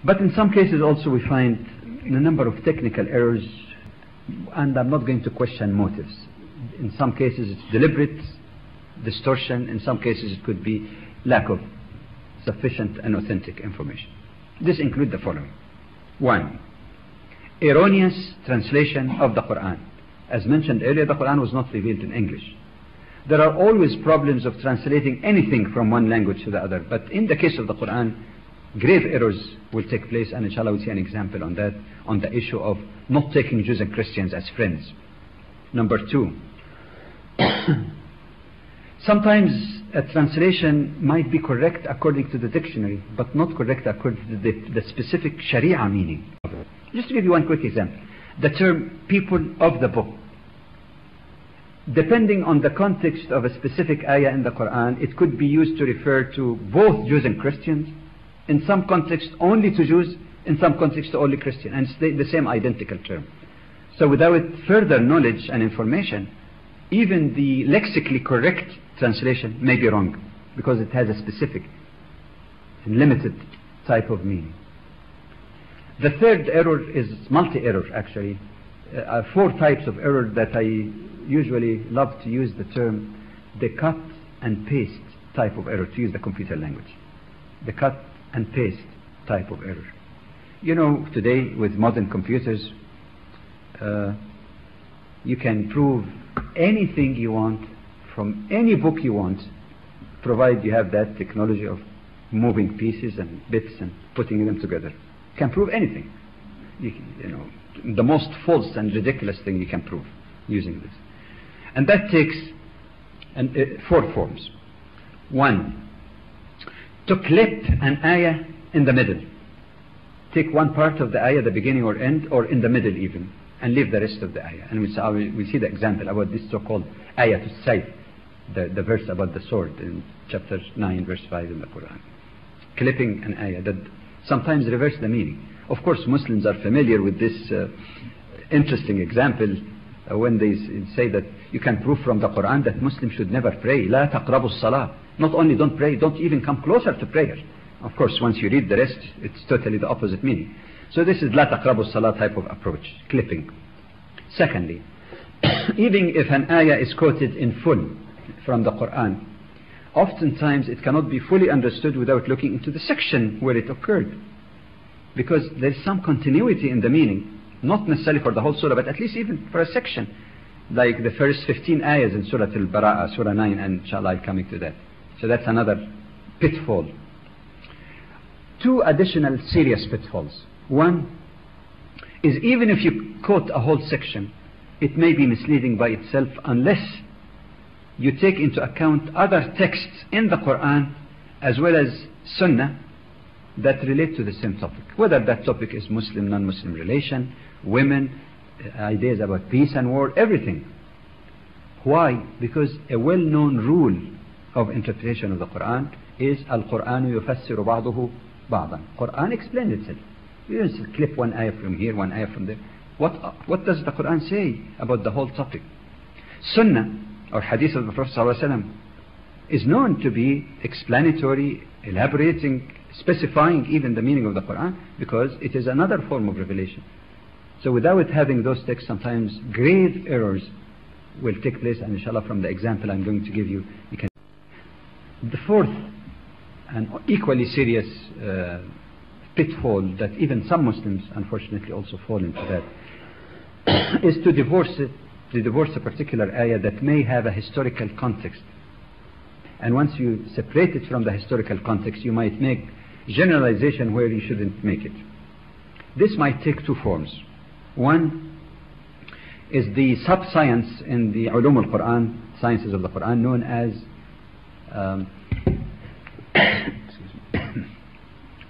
But in some cases also we find a number of technical errors, and I'm not going to question motives. In some cases it's deliberate distortion, in some cases it could be lack of sufficient and authentic information. This includes the following. 1. Erroneous translation of the Quran. As mentioned earlier, the Quran was not revealed in English. There are always problems of translating anything from one language to the other, but in the case of the Quran, grave errors will take place, and inshallah we'll see an example on that, on the issue of not taking Jews and Christians as friends. Number 2. Sometimes a translation might be correct according to the dictionary, but not correct according to the specific Sharia meaning. Just to give you one quick example. The term people of the book. Depending on the context of a specific ayah in the Quran, it could be used to refer to both Jews and Christians. In some context only to Jews, in some context only Christian, and it's the same identical term. So without further knowledge and information, even the lexically correct translation may be wrong, because it has a specific and limited type of meaning. The third error is multi-error actually. 4 types of error that I usually love to use the term the cut and paste type of error, to use the computer language. The cut and paste type of error. You know, today with modern computers, you can prove anything you want from any book you want, provided you have that technology of moving pieces and bits and putting them together. You can prove anything. You know, the most false and ridiculous thing you can prove using this. And that takes 4 forms. 1. To clip an ayah in the middle. Take one part of the ayah, the beginning or end, or in the middle even, and leave the rest of the ayah. And we see the example about this so-called ayah to sayf, the verse about the sword in chapter 9 verse 5 in the Quran. Clipping an ayah that sometimes reverse the meaning. Of course Muslims are familiar with this interesting example when they say that you can prove from the Quran that Muslims should never pray. لا تقربوا الصلاة. Not only don't pray, don't even come closer to prayer. Of course once you read the rest, it's totally the opposite meaning. So this is لا تقربوا الصلاة type of approach, clipping. Secondly, even if an ayah is quoted in full from the Quran, oftentimes it cannot be fully understood without looking into the section where it occurred, because there is some continuity in the meaning, not necessarily for the whole surah, but at least even for a section, like the first 15 ayahs in Surah Al-Bara'ah, Surah 9, and inshallah I'm coming to that. So that's another pitfall. 2 additional serious pitfalls. 1 is, even if you quote a whole section, it may be misleading by itself unless you take into account other texts in the Quran as well as Sunnah that relate to the same topic, whether that topic is Muslim, non-Muslim relation, women, ideas about peace and war, everything. Why? Because a well-known rule of interpretation of the Quran is Al-Qur'anu yufassiru ba'duhu ba'dan. Quran explains itself. You just clip one ayah from here, one ayah from there. What does the Quran say about the whole topic? Sunnah or hadith of the Prophet ﷺ is known to be explanatory, elaborating, specifying even the meaning of the Quran, because it is another form of revelation. So without having those texts, sometimes grave errors will take place, and inshallah from the example I'm going to give you, you can. The 4th and equally serious pitfall that even some Muslims unfortunately also fall into that is to divorce a particular ayah that may have a historical context. And once you separate it from the historical context, you might make generalization where you shouldn't make it. This might take 2 forms. 1 is the sub-science in the ulum al-Quran, sciences of the Quran, known as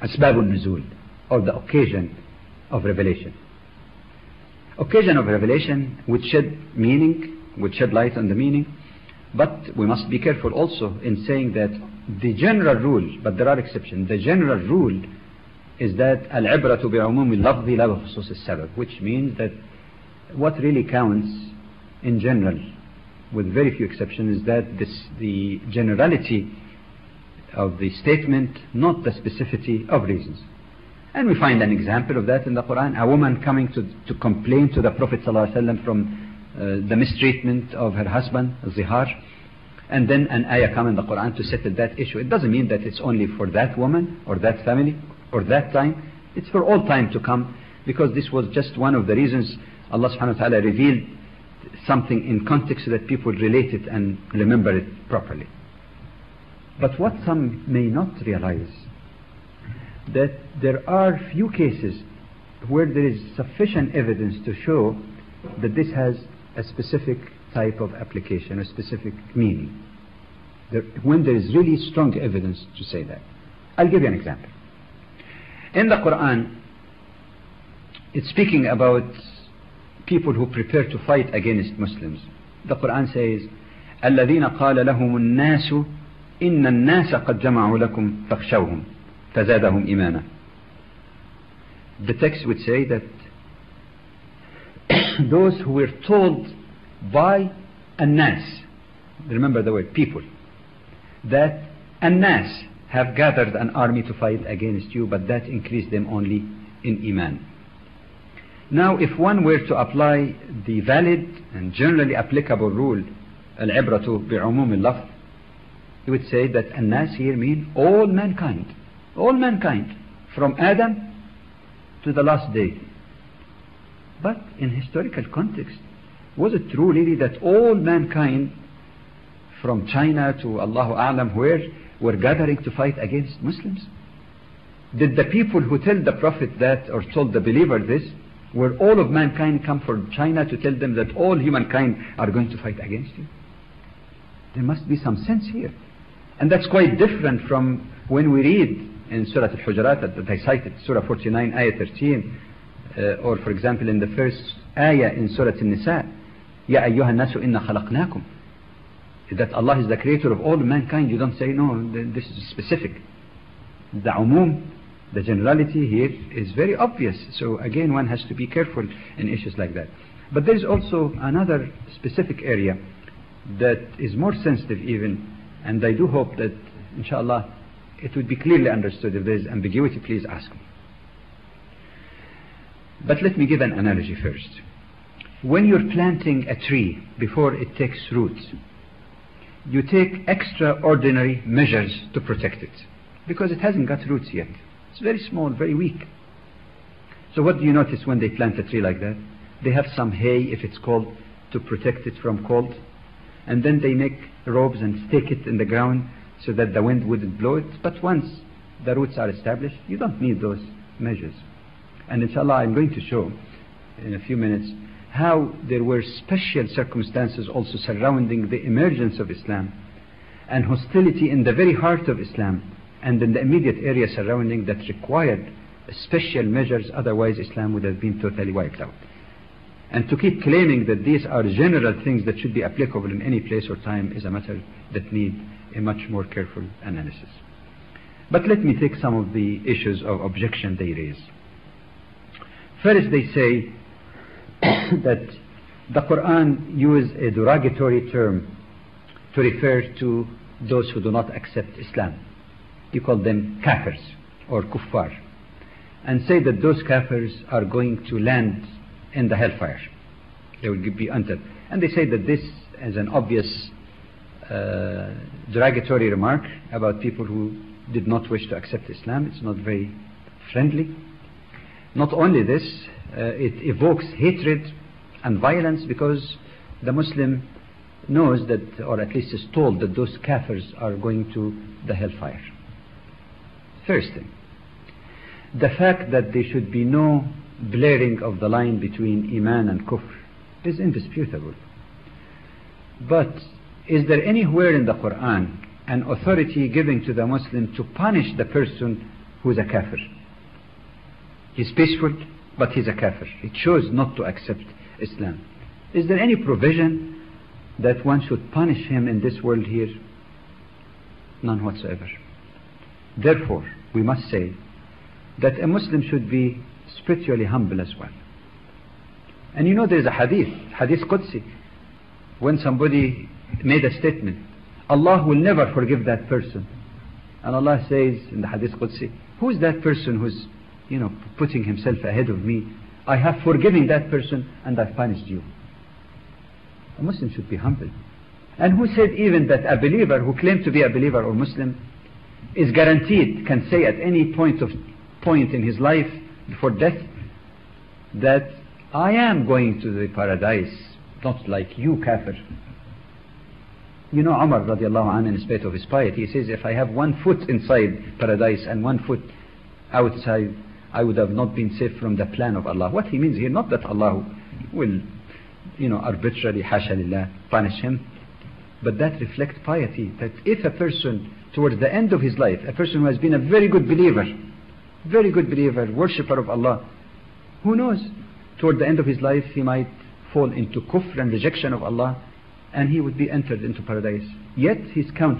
asbab al-nuzul, or the occasion of revelation. Occasion of revelation would shed meaning, would shed light on the meaning, but we must be careful also in saying that the general rule, but there are exceptions, the general rule is that al-ibratu bi'umum al-lafzi la bi khusus al-sabab, which means that what really counts in general, with very few exceptions, is that the generality of the statement, not the specificity of reasons. And we find an example of that in the Quran. A woman coming to complain to the Prophet ﷺ from the mistreatment of her husband, zihar. And then an ayah come in the Quran to settle that issue. It doesn't mean that it's only for that woman or that family or that time. It's for all time to come, because this was just one of the reasons Allah subhanahu wa ta'ala revealed something in context so that people relate it and remember it properly. But what some may not realize, that there are few cases where there is sufficient evidence to show that this has a specific type of application, a specific meaning. When there is really strong evidence to say that. I'll give you an example. In the Quran, it's speaking about people who prepare to fight against Muslims. The Quran says, الَّذِينَ قَالَ لَهُمُ النَّاسُ إِنَّ النَّاسَ قَدْ جَمَعُوا لَكُمْ فَاخْشَوْهُمْ فَزَادَهُمْ إِيمَانًا. The text would say that those who were told by an-nas, remember the word people, that an-nas have gathered an army to fight against you, but that increased them only in iman. Now if one were to apply the valid and generally applicable rule, al-ibratu bi'umum al-lafz, he would say that an-nas here mean all mankind, from Adam to the last day. But in historical context, was it true really that all mankind from China to Allahu A'lam where were gathering to fight against Muslims? Did the people who tell the Prophet that, or told the believer this, were all of mankind come from China to tell them that all humankind are going to fight against you? There must be some sense here. And that's quite different from when we read in Surah Al-Hujurat that I cited, Surah 49, Ayah 13, or for example in the first Ayah in Surah Al-Nisa, Ya ayyuha nasu inna khalaqnakum, that Allah is the creator of all mankind. You don't say, no, this is specific. The umum, the generality here is very obvious. So again, one has to be careful in issues like that. But there is also another specific area that is more sensitive even, and I do hope that inshallah it would be clearly understood. If there is ambiguity, please ask me. But let me give an analogy first. When you're planting a tree before it takes root, you take extraordinary measures to protect it, because it hasn't got roots yet. It's very small, very weak. So what do you notice when they plant a tree like that? They have some hay, if it's cold, to protect it from cold, and then they make ropes and stake it in the ground so that the wind wouldn't blow it. But once the roots are established, you don't need those measures. And inshallah, I'm going to show in a few minutes how there were special circumstances also surrounding the emergence of Islam, and hostility in the very heart of Islam and in the immediate area surrounding that required special measures, otherwise Islam would have been totally wiped out. And to keep claiming that these are general things that should be applicable in any place or time is a matter that needs a much more careful analysis. But let me take some of the issues of objection they raise. First, they say that the Quran uses a derogatory term to refer to those who do not accept Islam. You call them kafirs or kuffar, and say that those kafirs are going to land in the hellfire. They will be entered. And they say that this is an obvious derogatory remark about people who did not wish to accept Islam. It's not very friendly. Not only this, it evokes hatred and violence, because the Muslim knows that, or at least is told, that those kafirs are going to the hellfire. First thing, the fact that there should be no blurring of the line between Iman and Kufr is indisputable. But is there anywhere in the Quran an authority given to the Muslim to punish the person who is a kafir? He's peaceful, but he's a kafir. He chose not to accept Islam. Is there any provision that one should punish him in this world here? None whatsoever. Therefore, we must say that a Muslim should be spiritually humble as well. And you know, there is a hadith Qudsi, when somebody made a statement, Allah will never forgive that person. And Allah says in the hadith Qudsi, who is that person who's putting himself ahead of me. I have forgiven that person and I've punished you. A Muslim should be humble. And who said even that a believer who claims to be a believer or Muslim is guaranteed, can say at any point in his life before death, that I am going to the paradise, not like you, kafir. Umar radiallahu anhu, in spite of his piety, he says, if I have 1 foot inside paradise and 1 foot outside, I would have not been safe from the plan of Allah. What he means here, not that Allah will, arbitrarily, hasha lillah, punish him, but that reflects piety. That if a person, towards the end of his life, a person who has been a very good believer, worshipper of Allah, who knows, toward the end of his life he might fall into kufr and rejection of Allah, and he would be entered into paradise. Yet he's counted